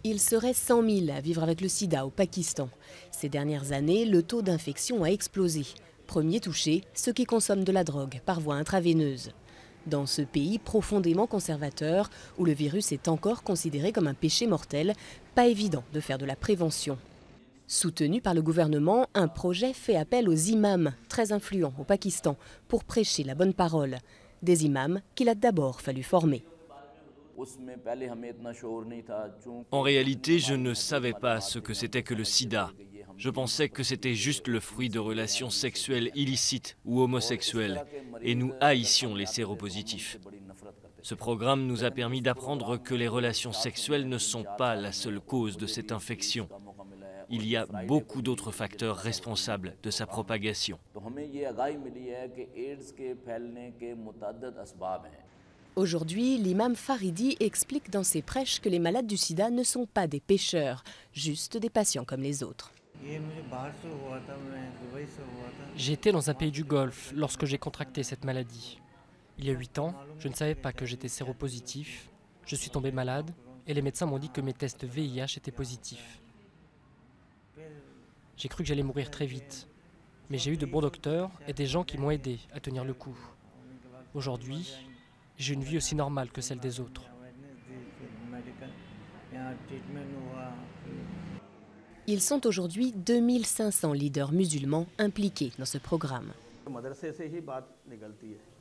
Il serait 100 000 à vivre avec le sida au Pakistan. Ces dernières années, le taux d'infection a explosé. Premier touché, ceux qui consomment de la drogue par voie intraveineuse. Dans ce pays profondément conservateur, où le virus est encore considéré comme un péché mortel, pas évident de faire de la prévention. Soutenu par le gouvernement, un projet fait appel aux imams, très influents au Pakistan, pour prêcher la bonne parole. Des imams qu'il a d'abord fallu former. En réalité, je ne savais pas ce que c'était que le sida. Je pensais que c'était juste le fruit de relations sexuelles illicites ou homosexuelles, et nous haïssions les séropositifs. Ce programme nous a permis d'apprendre que les relations sexuelles ne sont pas la seule cause de cette infection. Il y a beaucoup d'autres facteurs responsables de sa propagation. Aujourd'hui, l'imam Faridi explique dans ses prêches que les malades du sida ne sont pas des pécheurs, juste des patients comme les autres. J'étais dans un pays du Golfe lorsque j'ai contracté cette maladie. Il y a 8 ans, je ne savais pas que j'étais séropositif. Je suis tombé malade et les médecins m'ont dit que mes tests VIH étaient positifs. J'ai cru que j'allais mourir très vite. Mais j'ai eu de bons docteurs et des gens qui m'ont aidé à tenir le coup. Aujourd'hui, j'ai une vie aussi normale que celle des autres. Ils sont aujourd'hui 2500 leaders musulmans impliqués dans ce programme.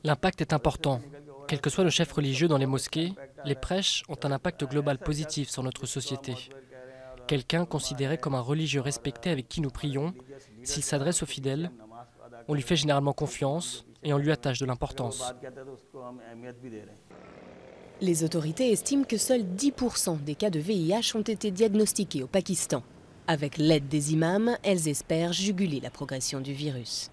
L'impact est important. Quel que soit le chef religieux dans les mosquées, les prêches ont un impact global positif sur notre société. Quelqu'un considéré comme un religieux respecté avec qui nous prions, s'il s'adresse aux fidèles, on lui fait généralement confiance et on lui attache de l'importance. Les autorités estiment que seuls 10% des cas de VIH ont été diagnostiqués au Pakistan. Avec l'aide des imams, elles espèrent juguler la progression du virus.